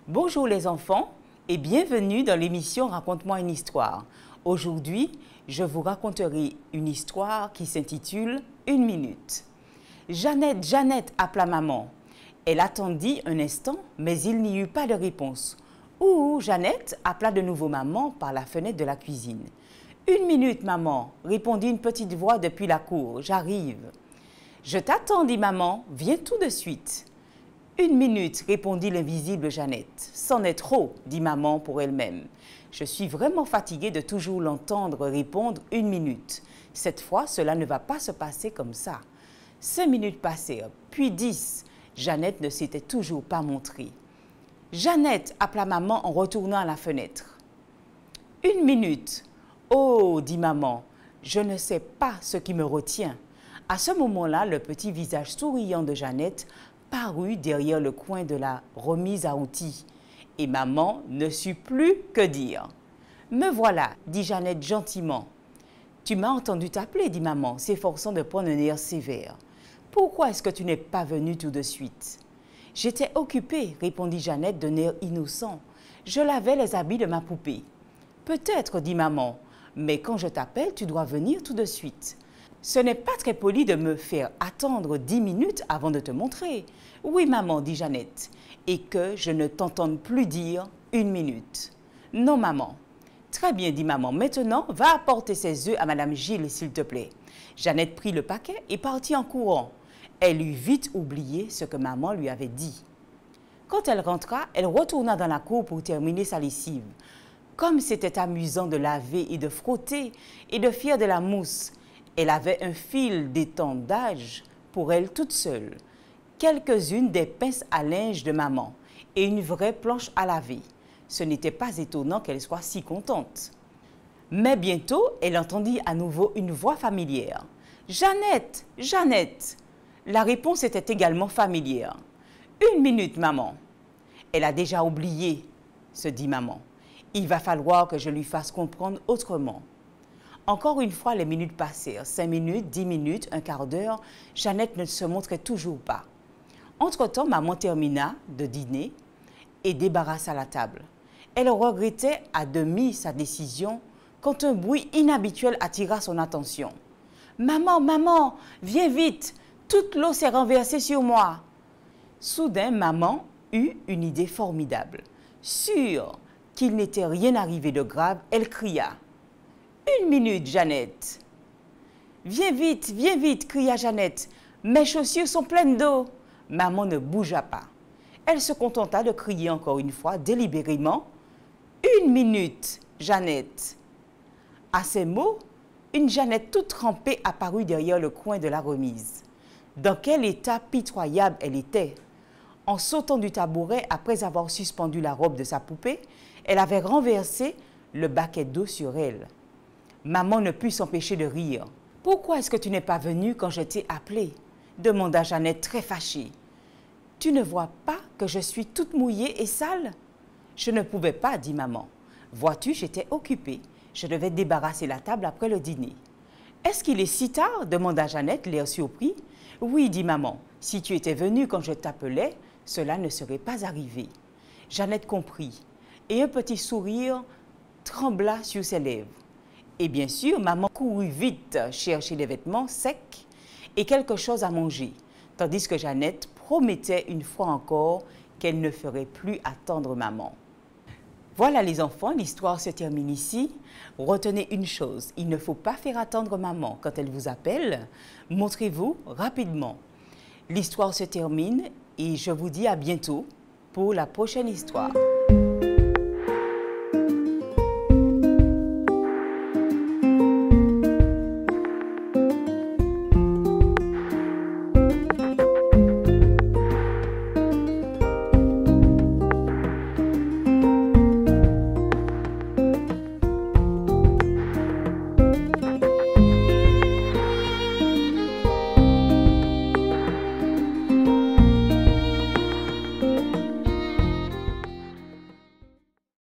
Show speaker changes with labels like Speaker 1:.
Speaker 1: Bonjour les enfants et bienvenue dans l'émission Raconte-moi une histoire. Aujourd'hui, je vous raconterai une histoire qui s'intitule « Une minute ». Jeannette appela maman. Elle attendit un instant, mais il n'y eut pas de réponse. Ouh, Jeannette appela de nouveau maman par la fenêtre de la cuisine. « Une minute, maman », répondit une petite voix depuis la cour. « J'arrive. »« Je t'attends, dit maman. Viens tout de suite. » « Une minute, répondit l'invisible Jeannette. « C'en est trop, dit maman pour elle-même. Je suis vraiment fatiguée de toujours l'entendre répondre une minute. Cette fois, cela ne va pas se passer comme ça. » 5 minutes passèrent, puis 10. Jeannette ne s'était toujours pas montrée. Jeannette appela maman en retournant à la fenêtre. « Une minute. Oh, dit maman, je ne sais pas ce qui me retient. » À ce moment-là, le petit visage souriant de Jeannette parut derrière le coin de la remise à outils. Et maman ne sut plus que dire. « Me voilà, dit Jeannette gentiment. »« Tu m'as entendu t'appeler, dit maman, s'efforçant de prendre un air sévère. « Pourquoi est-ce que tu n'es pas venue tout de suite ?»« J'étais occupée, répondit Jeannette d'un air innocent. Je lavais les habits de ma poupée. »« Peut-être, dit maman, mais quand je t'appelle, tu dois venir tout de suite. » Ce n'est pas très poli de me faire attendre 10 minutes avant de te montrer. Oui, maman, dit Jeannette, et que je ne t'entende plus dire une minute. Non, maman. Très bien, dit maman. Maintenant, va apporter ses œufs à Madame Gilles, s'il te plaît. Jeannette prit le paquet et partit en courant. Elle eut vite oublié ce que maman lui avait dit. Quand elle rentra, elle retourna dans la cour pour terminer sa lessive. Comme c'était amusant de laver et de frotter et de faire de la mousse, elle avait un fil d'étendage pour elle toute seule, quelques-unes des pinces à linge de maman et une vraie planche à laver. Ce n'était pas étonnant qu'elle soit si contente. Mais bientôt, elle entendit à nouveau une voix familière. « Jeannette, Jeannette !» La réponse était également familière. « Une minute, maman. » Elle a déjà oublié, se dit maman. Il va falloir que je lui fasse comprendre autrement. Encore une fois, les minutes passèrent. 5 minutes, 10 minutes, un quart d'heure. Jeannette ne se montrait toujours pas. Entre-temps, maman termina de dîner et débarrassa la table. Elle regrettait à demi sa décision quand un bruit inhabituel attira son attention. « Maman, maman, viens vite! Toute l'eau s'est renversée sur moi! » Soudain, maman eut une idée formidable. Sûre qu'il n'était rien arrivé de grave, elle cria. « Une minute, Jeannette. »« Viens vite, cria Jeannette. Mes chaussures sont pleines d'eau. » Maman ne bougea pas. Elle se contenta de crier encore une fois, délibérément. « Une minute, Jeannette. » À ces mots, une Jeannette toute trempée apparut derrière le coin de la remise. Dans quel état pitoyable elle était! En sautant du tabouret après avoir suspendu la robe de sa poupée, elle avait renversé le baquet d'eau sur elle. Maman ne put s'empêcher de rire. « Pourquoi est-ce que tu n'es pas venue quand je t'ai appelée ?» demanda Jeannette très fâchée. « Tu ne vois pas que je suis toute mouillée et sale ?»« Je ne pouvais pas, dit maman. Vois-tu, j'étais occupée. Je devais débarrasser la table après le dîner. »« Est-ce qu'il est si tard ?» demanda Jeannette, l'air surpris. « Oui, dit maman. Si tu étais venue quand je t'appelais, cela ne serait pas arrivé. » Jeannette comprit et un petit sourire trembla sur ses lèvres. Et bien sûr, maman courut vite chercher des vêtements secs et quelque chose à manger, tandis que Jeannette promettait une fois encore qu'elle ne ferait plus attendre maman. Voilà les enfants, l'histoire se termine ici. Retenez une chose, il ne faut pas faire attendre maman quand elle vous appelle. Montrez-vous rapidement. L'histoire se termine et je vous dis à bientôt pour la prochaine histoire.